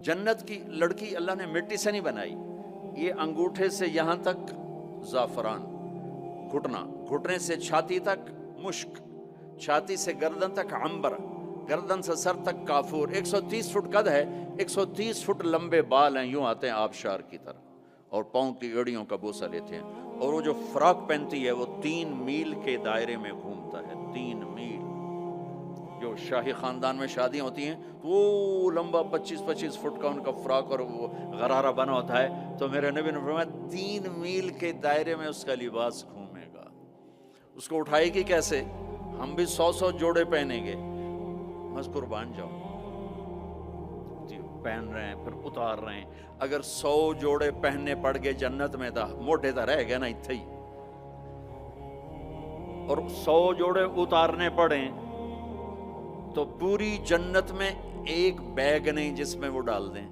جنت کی لڑکی اللہ نے مٹی سے نہیں بنائی، یہ انگوٹھے سے یہاں تک زعفران، گھٹنے سے چھاتی تک مشک، چھاتی سے گردن تک عنبر، گردن سے سر تک کافور، 130 فٹ قد ہے، 130 فٹ لمبے بال ہیں، یوں آتے ہیں آبشار کی طرح، اور پاؤں کی ایڑیوں کا بوسہ لیتے ہیں، اور وہ جو فراق پہنتی ہے وہ 3 میل کے دائرے میں گھومتا ہے، 3 میل۔ جو شاہی خاندان میں شادیاں ہوتی ہیں تو وہ لمبا 25 فٹ کا ان کا فراق اور وہ غرارہ بنا ہوتا ہے، تو میرے نبی نے فرمایا 3 میل کے دائرے میں اس کا لباس گھومے گا۔ اس کو اٹھائے گی کیسے؟ ہم بھی 100 جوڑے پہنیں گے، بس قربان جاؤ، پہن رہے ہیں پھر اتار رہے ہیں۔ اگر 100 جوڑے پہننے پڑ گئے جنت میں تھا موٹے تھا رہ گیا نا اتھے ہی، اور 100 جوڑے اتارنے پڑیں تو پوری جنت میں ایک بیگ نہیں جس میں وہ ڈال دیں،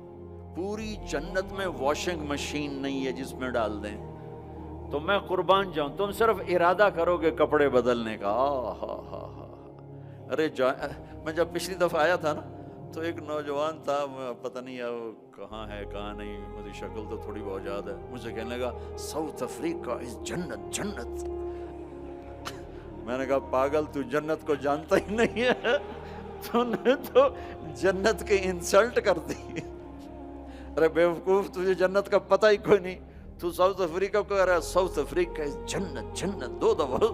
پوری جنت میں واشنگ مشین نہیں ہے جس میں ڈال دیں، تو میں قربان جاؤں تم صرف ارادہ کرو گے کپڑے بدلنے کا۔ ارے میں جب پچھلی دفعہ آیا تھا نا تو ایک نوجوان تھا، پتہ نہیں وہ کہاں ہے کہاں نہیں، مجھے شکل تو تھوڑی بہت یاد ہے، مجھے کہنے لگا ساؤتھ افریقہ از جنت جنت۔ میں نے کہا پاگل تو جنت کو جانتا ہی نہیں ہے، تو نے تو جنت کی انسلٹ کر دی۔ ارے بیوقوف، تجھے جنت کا پتہ ہی کوئی نہیں، تو ساؤتھ افریقہ کو کہہ رہا ہے ساؤتھ افریقہ از جنت جنت 2 دفعہ۔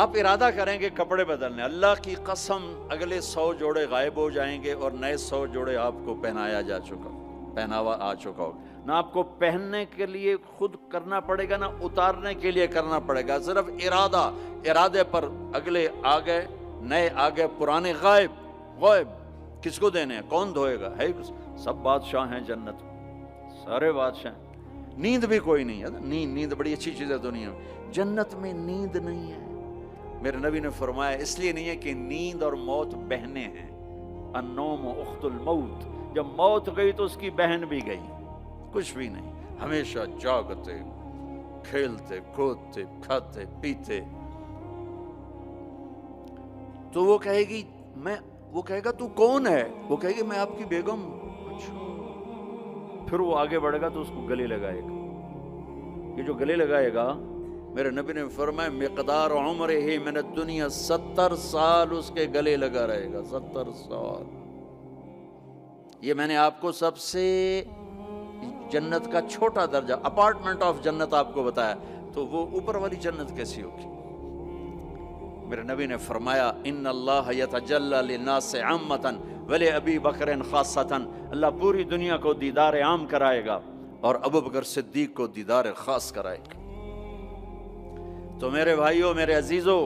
آپ ارادہ کریں گے کپڑے بدلنے، اللہ کی قسم اگلے 100 جوڑے غائب ہو جائیں گے اور نئے 100 جوڑے آپ کو پہناوا آ چکا ہوگا۔ نہ آپ کو پہننے کے لیے خود کرنا پڑے گا، نہ اتارنے کے لیے کرنا پڑے گا، صرف ارادے پر اگلے آ گئے، نئے آ گئے، پرانے غائب۔ کس کو دینے ہیں؟ کون دھوئے گا؟ ہے سب بادشاہ ہیں جنت، سارے بادشاہ ہیں۔ نیند بھی کوئی نہیں ہے، نیند بڑی اچھی چیز ہے دنیا میں، جنت میں نیند نہیں ہے۔ میرے نبی نے فرمایا اس لیے نہیں ہے کہ نیند اور موت بہنیں ہیں، النوم اخت الموت، جب موت گئی تو اس کی بہن بھی گئی، کچھ بھی نہیں، ہمیشہ جاگتے، کھیلتے کودتے، کھاتے پیتے۔ تو وہ کہے گی وہ کہے گا تو کون ہے؟ وہ کہے گی میں آپ کی بیگم۔ پھر وہ آگے بڑھے گا تو اس کو گلے لگائے گا، یہ جو گلے لگائے گا، میرے نبی نے فرمایا مقدار عمرہ من الدنیا 70 سال اس کے گلے لگا رہے گا، 70 سال۔ یہ میں نے آپ کو سب سے جنت کا چھوٹا درجہ، اپارٹمنٹ آف جنت آپ کو بتایا، تو وہ اوپر والی جنت کیسی ہوگی؟ میرے نبی نے فرمایا ان اللہ یتجلی للناس عامۃ ولابی بکر خاصۃ، اللہ پوری دنیا کو دیدار عام کرائے گا اور ابوبکر صدیق کو دیدار خاص کرائے گا۔ تو میرے بھائیوں، میرے عزیزوں،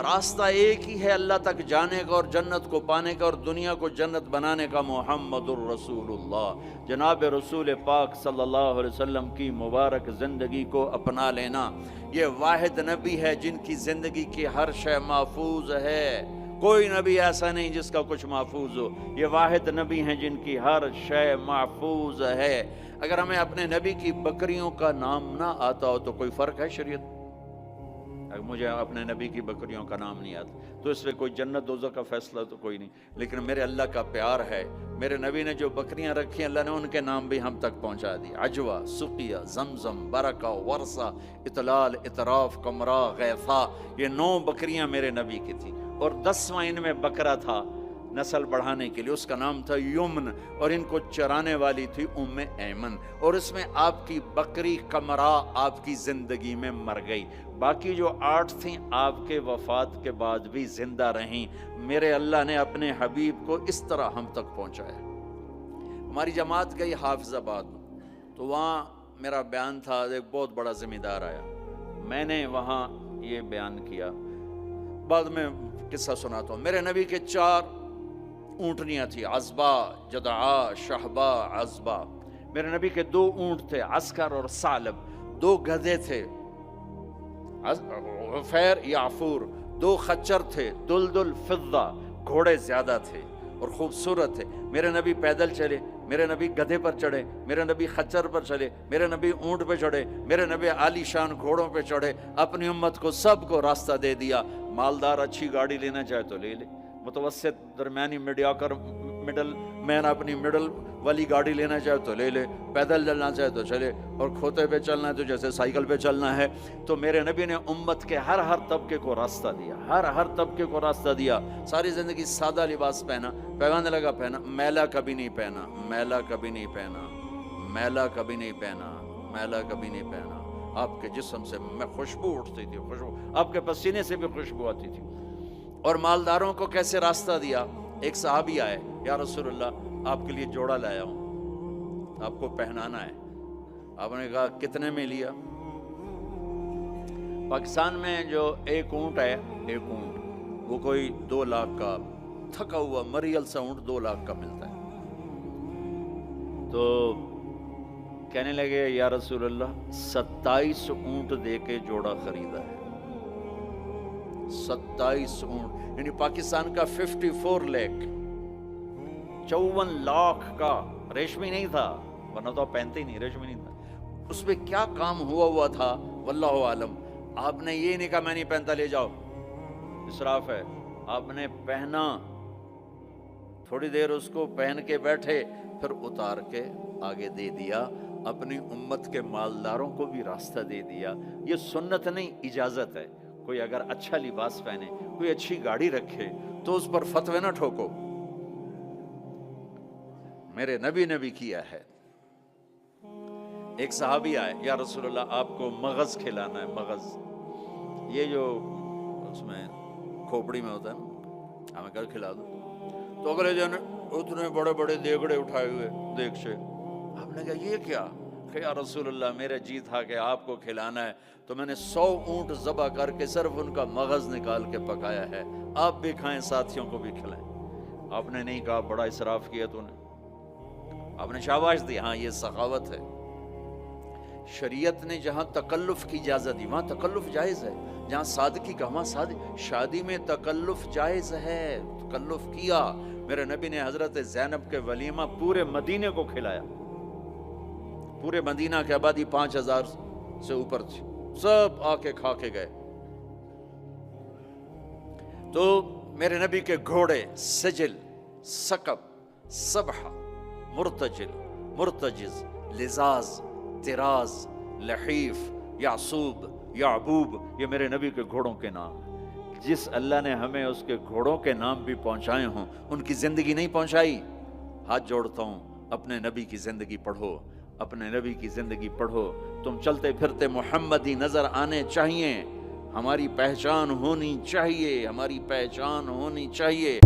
راستہ ایک ہی ہے اللہ تک جانے کا اور جنت کو پانے کا اور دنیا کو جنت بنانے کا، محمد الرسول اللہ، جناب رسول پاک صلی اللہ علیہ وسلم کی مبارک زندگی کو اپنا لینا۔ یہ واحد نبی ہے جن کی زندگی کی ہر شے محفوظ ہے، کوئی نبی ایسا نہیں جس کا کچھ محفوظ ہو، یہ واحد نبی ہیں جن کی ہر شے محفوظ ہے۔ اگر ہمیں اپنے نبی کی بکریوں کا نام نہ آتا ہو تو کوئی فرق ہے شریعت؟ اگر مجھے اپنے نبی کی بکریوں کا نام نہیں آتا تو اس میں کوئی جنت دوزخ کا فیصلہ تو کوئی نہیں، لیکن میرے اللہ کا پیار ہے، میرے نبی نے جو بکریاں رکھی اللہ نے ان کے نام بھی ہم تک پہنچا دی، عجوہ، سقیہ، زمزم، برکہ، ورثہ، اطلال، اطراف، کمرا، غیثہ، یہ 9 بکریاں میرے نبی کی تھیں، اور 10واں ان میں بکرا تھا نسل بڑھانے کے لیے، اس کا نام تھا یمن، اور ان کو چرانے والی تھی ام ایمن، اور اس میں آپ کی بکری کمرا آپ کی زندگی میں مر گئی، باقی جو 8 تھیں آپ کے وفات کے بعد بھی زندہ رہیں۔ میرے اللہ نے اپنے حبیب کو اس طرح ہم تک پہنچایا۔ ہماری جماعت گئی حافظ آباد، تو وہاں میرا بیان تھا، ایک بہت بڑا ذمہ دار آیا، میں نے وہاں یہ بیان کیا، بعد میں قصہ سناتا ہوں۔ میرے نبی کے 4 اونٹنیاں تھیں، عزبہ، جدعا، شہبہ، عزبہ۔ میرے نبی کے 2 اونٹ تھے، عسکر اور ثعلب، 2 گدھے تھے، غفیر، یعفور، 2 خچر تھے، دلدل، فضہ، گھوڑے زیادہ تھے اور خوبصورت تھے۔ میرے نبی پیدل چلے، میرے نبی گدھے پر چڑھے، میرے نبی خچر پر چلے، میرے نبی اونٹ پہ چڑھے، میرے نبی عالی شان گھوڑوں پہ چڑھے، اپنی امت کو سب کو راستہ دے دیا۔ مالدار اچھی گاڑی لینا چاہے تو لے لے، متوسط درمیانی مڈل مین اپنی مڈل والی گاڑی لینا چاہے تو لے لے، پیدل چلنا چاہے تو چلے، اور کھوتے پہ چلنا ہے تو جیسے سائیکل پہ چلنا ہے۔ تو میرے نبی نے امت کے ہر طبقے کو راستہ دیا، ہر طبقے کو راستہ دیا۔ ساری زندگی سادہ لباس پہنا، پیغانے لگا پہنا، میلا کبھی نہیں پہنا، میلا کبھی نہیں پہنا، میلا کبھی نہیں پہنا، میلا کبھی نہیں پہنا۔ آپ کے جسم سے میں خوشبو اٹھتی تھی، خوشبو، آپ کے پسینے سے بھی خوشبو آتی تھی۔ اور مالداروں کو کیسے راستہ دیا؟ ایک صحابی آئے، یا رسول اللہ آپ کے لیے جوڑا لایا ہوں، آپ کو پہنانا ہے۔ آپ نے کہا کتنے میں لیا؟ پاکستان میں جو ایک اونٹ ہے، ایک اونٹ وہ کوئی 2 لاکھ کا، تھکا ہوا مریل سا اونٹ 2 لاکھ کا ملتا ہے۔ تو کہنے لگے یا رسول اللہ 27 اونٹ دے کے جوڑا خریدا ہے، 27 اونٹ، یعنی پاکستان کا 54 لاکھ، 54 لاکھ کا، ریشمی نہیں تھا، ورنہ تو آپ پہنتے ہی نہیں، ریشمی نہیں تھا۔ اس پہ کیا کام ہوا تھا واللہ عالم۔ آپ نے یہ نہیں کہا میں نہیں پہنتا، لے جاؤ، اسراف ہے۔ آپ نے پہنا، تھوڑی دیر اس کو پہن کے بیٹھے، پھر اتار کے آگے دے دیا، اپنی امت کے مالداروں کو بھی راستہ دے دیا۔ یہ سنت نہیں، اجازت ہے۔ کوئی اگر اچھا لباس پہنے، کوئی اچھی گاڑی رکھے تو اس پر فتوے نہ ٹھوکو، میرے نبی نے بھی کیا ہے۔ ایک صحابی آئے، یا رسول اللہ آپ کو مغز کھلانا ہے، مغز، یہ جو اس میں کھوپڑی میں ہوتا ہے نا، ہمیں کر کھلا دو۔ تو اگلے دن اتنے بڑے بڑے دیگڑے اٹھائے ہوئے دیگ سے، آپ نے کہا یہ کیا؟ کہ یا رسول اللہ میرا جی تھا کہ آپ کو کھلانا ہے، تو میں نے 100 اونٹ ذبح کر کے صرف ان کا مغز نکال کے پکایا ہے، آپ بھی کھائیں، ساتھیوں کو بھی کھلائیں۔ آپ نے نہیں کہا بڑا اسراف کیا تو نے، آپ نے شاباش دی، ہاں یہ سخاوت ہے۔ شریعت نے جہاں تکلف کی اجازت دی وہاں تکلف جائز ہے، جہاں سادگی کا وہاں شادی میں تکلف جائز ہے، تکلف کیا۔ میرے نبی نے حضرت زینب کے ولیمہ پورے مدینے کو کھلایا، پورے مدینہ کی آبادی 5000 سے اوپر تھی، سب آ کے کھا کے گئے۔ تو میرے نبی کے گھوڑے سجل، سکب، سبحہ، مرتجل، مرتجز، لزاز، تراز، لحیف، یعصوب، یعبوب، یہ میرے نبی کے گھوڑوں کے نام۔ جس اللہ نے ہمیں اس کے گھوڑوں کے نام بھی پہنچائے ہوں، ان کی زندگی نہیں پہنچائی۔ ہاتھ جوڑتا ہوں، اپنے نبی کی زندگی پڑھو، اپنے نبی کی زندگی پڑھو۔ تم چلتے پھرتے محمدی نظر آنے چاہیے، ہماری پہچان ہونی چاہیے، ہماری پہچان ہونی چاہیے۔